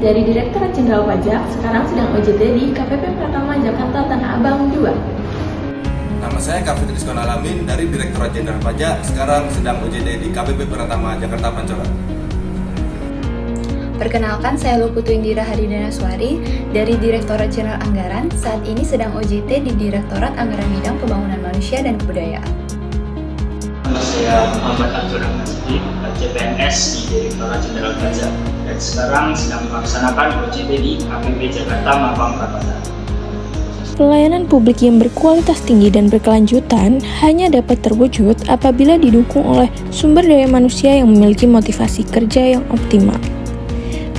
dari Direktorat Jenderal Pajak, sekarang sedang OJT di KPP Pratama Jakarta Tanah Abang 2. Nama saya Kafitri Rizkon Alamin dari Direktorat Jenderal Pajak, sekarang sedang OJT di KPP Pratama Jakarta Pancoran. Perkenalkan, saya Luputu Indira Haridanaswari dari Direktorat Jenderal Anggaran, saat ini sedang OJT di Direktorat Anggaran Bidang Pembangunan Manusia dan Kebudayaan. Nama saya Muhammad Abdul Rahman Siddiq, CPNS di Direktorat Jenderal Pajak, dan sekarang sedang melaksanakan OJT di KPP Jakarta Mampang Perapatan. Pelayanan publik yang berkualitas tinggi dan berkelanjutan hanya dapat terwujud apabila didukung oleh sumber daya manusia yang memiliki motivasi kerja yang optimal.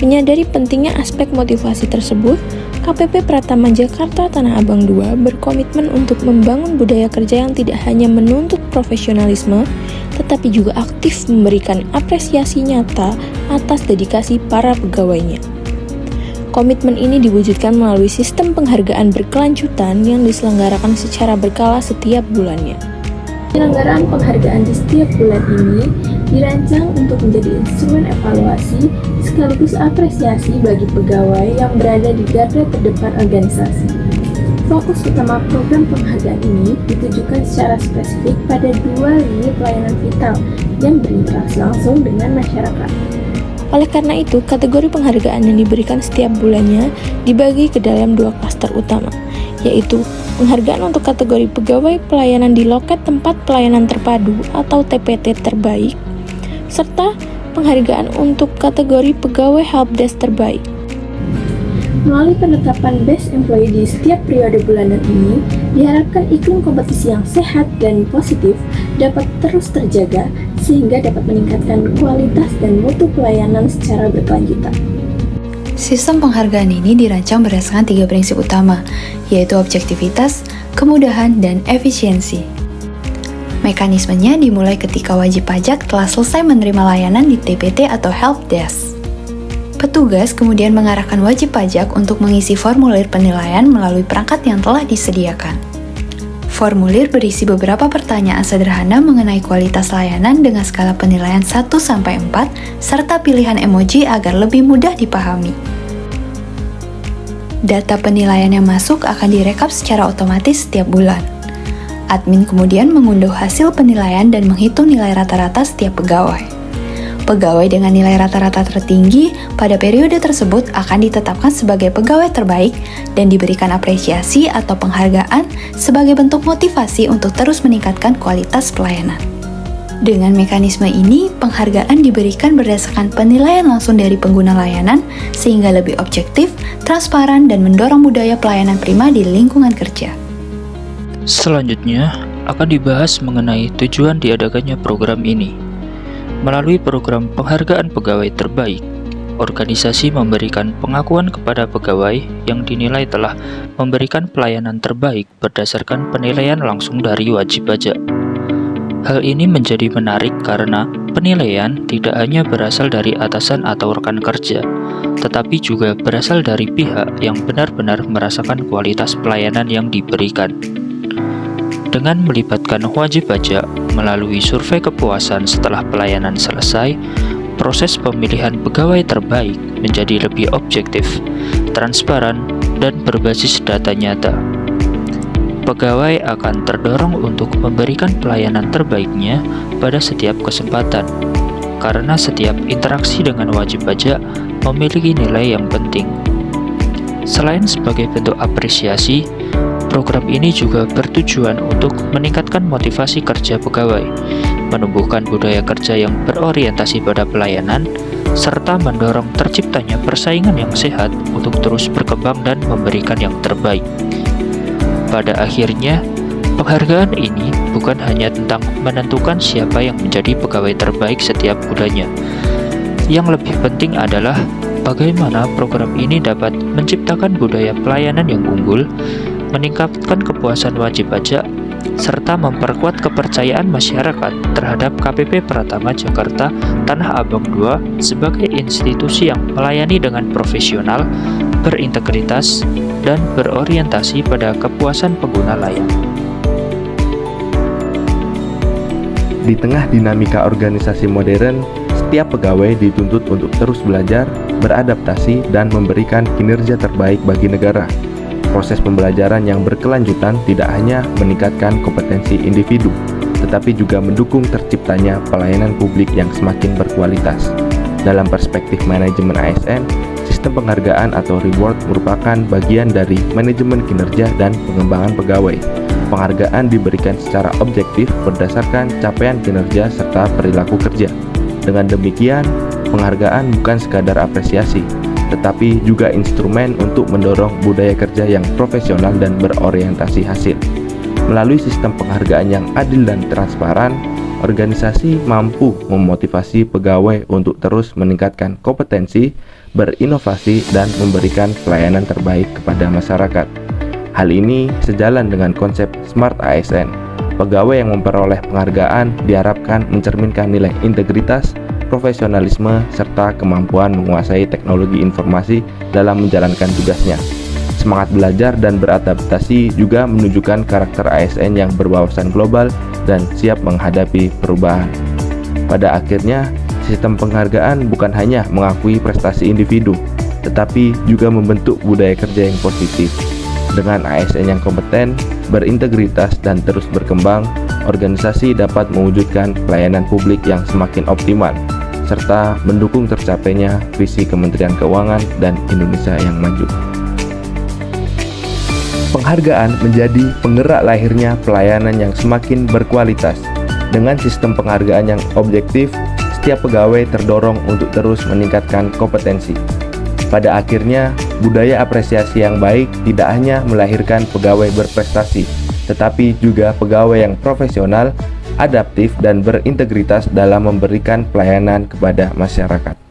Menyadari pentingnya aspek motivasi tersebut, KPP Pratama Jakarta Tanah Abang 2 berkomitmen untuk membangun budaya kerja yang tidak hanya menuntut profesionalisme, tetapi juga aktif memberikan apresiasi nyata atas dedikasi para pegawainya. Komitmen ini diwujudkan melalui sistem penghargaan berkelanjutan yang diselenggarakan secara berkala setiap bulannya. Penyelenggaraan penghargaan di setiap bulan ini dirancang untuk menjadi instrumen evaluasi sekaligus apresiasi bagi pegawai yang berada di garda terdepan organisasi. Fokus utama program penghargaan ini ditujukan secara spesifik pada dua lini pelayanan vital yang berinteraksi langsung dengan masyarakat. Oleh karena itu, kategori penghargaan yang diberikan setiap bulannya dibagi ke dalam dua klaster utama, yaitu penghargaan untuk kategori pegawai pelayanan di loket tempat pelayanan terpadu atau TPT terbaik, serta penghargaan untuk kategori pegawai helpdesk terbaik. Melalui penetapan Best Employee di setiap periode bulanan ini, diharapkan iklim kompetisi yang sehat dan positif dapat terus terjaga sehingga dapat meningkatkan kualitas dan mutu pelayanan secara berkelanjutan. Sistem penghargaan ini dirancang berdasarkan 3 prinsip utama, yaitu objektivitas, kemudahan, dan efisiensi. Mekanismenya dimulai ketika wajib pajak telah selesai menerima layanan di TPT atau helpdesk. Petugas kemudian mengarahkan wajib pajak untuk mengisi formulir penilaian melalui perangkat yang telah disediakan. Formulir berisi beberapa pertanyaan sederhana mengenai kualitas layanan dengan skala penilaian 1-4 serta pilihan emoji agar lebih mudah dipahami. Data penilaian yang masuk akan direkap secara otomatis setiap bulan. Admin kemudian mengunduh hasil penilaian dan menghitung nilai rata-rata setiap pegawai. Pegawai dengan nilai rata-rata tertinggi pada periode tersebut akan ditetapkan sebagai pegawai terbaik dan diberikan apresiasi atau penghargaan sebagai bentuk motivasi untuk terus meningkatkan kualitas pelayanan. Dengan mekanisme ini, penghargaan diberikan berdasarkan penilaian langsung dari pengguna layanan sehingga lebih objektif, transparan, dan mendorong budaya pelayanan prima di lingkungan kerja. Selanjutnya, akan dibahas mengenai tujuan diadakannya program ini. Melalui program penghargaan pegawai terbaik, organisasi memberikan pengakuan kepada pegawai yang dinilai telah memberikan pelayanan terbaik berdasarkan penilaian langsung dari wajib pajak. Hal ini menjadi menarik karena penilaian tidak hanya berasal dari atasan atau rekan kerja, tetapi juga berasal dari pihak yang benar-benar merasakan kualitas pelayanan yang diberikan. Dengan melibatkan wajib pajak melalui survei kepuasan setelah pelayanan selesai, proses pemilihan pegawai terbaik menjadi lebih objektif, transparan, dan berbasis data nyata. Pegawai akan terdorong untuk memberikan pelayanan terbaiknya pada setiap kesempatan, karena setiap interaksi dengan wajib pajak memiliki nilai yang penting. Selain sebagai bentuk apresiasi, program ini juga bertujuan untuk meningkatkan motivasi kerja pegawai, menumbuhkan budaya kerja yang berorientasi pada pelayanan, serta mendorong terciptanya persaingan yang sehat untuk terus berkembang dan memberikan yang terbaik. Pada akhirnya, penghargaan ini bukan hanya tentang menentukan siapa yang menjadi pegawai terbaik setiap bulannya. Yang lebih penting adalah bagaimana program ini dapat menciptakan budaya pelayanan yang unggul, meningkatkan kepuasan wajib pajak, serta memperkuat kepercayaan masyarakat terhadap KPP Pratama Jakarta Tanah Abang 2 sebagai institusi yang melayani dengan profesional, berintegritas, dan berorientasi pada kepuasan pengguna layanan. Di tengah dinamika organisasi modern, setiap pegawai dituntut untuk terus belajar, beradaptasi, dan memberikan kinerja terbaik bagi negara. Proses pembelajaran yang berkelanjutan tidak hanya meningkatkan kompetensi individu, tetapi juga mendukung terciptanya pelayanan publik yang semakin berkualitas. Dalam perspektif manajemen ASN, sistem penghargaan atau reward merupakan bagian dari manajemen kinerja dan pengembangan pegawai. Penghargaan diberikan secara objektif berdasarkan capaian kinerja serta perilaku kerja. Dengan demikian, penghargaan bukan sekadar apresiasi, tetapi juga instrumen untuk mendorong budaya kerja yang profesional dan berorientasi hasil. Melalui sistem penghargaan yang adil dan transparan, organisasi mampu memotivasi pegawai untuk terus meningkatkan kompetensi, berinovasi, dan memberikan pelayanan terbaik kepada masyarakat. Hal ini sejalan dengan konsep Smart ASN. Pegawai yang memperoleh penghargaan diharapkan mencerminkan nilai integritas, profesionalisme, serta kemampuan menguasai teknologi informasi dalam menjalankan tugasnya. Semangat belajar dan beradaptasi juga menunjukkan karakter ASN yang berwawasan global dan siap menghadapi perubahan. Pada akhirnya, sistem penghargaan bukan hanya mengakui prestasi individu, tetapi juga membentuk budaya kerja yang positif. Dengan ASN yang kompeten, berintegritas, dan terus berkembang, organisasi dapat mewujudkan pelayanan publik yang semakin optimal, serta mendukung tercapainya visi Kementerian Keuangan dan Indonesia yang maju. Penghargaan menjadi penggerak lahirnya pelayanan yang semakin berkualitas. Dengan sistem penghargaan yang objektif, setiap pegawai terdorong untuk terus meningkatkan kompetensi. Pada akhirnya, budaya apresiasi yang baik tidak hanya melahirkan pegawai berprestasi, tetapi juga pegawai yang profesional, adaptif, dan berintegritas dalam memberikan pelayanan kepada masyarakat.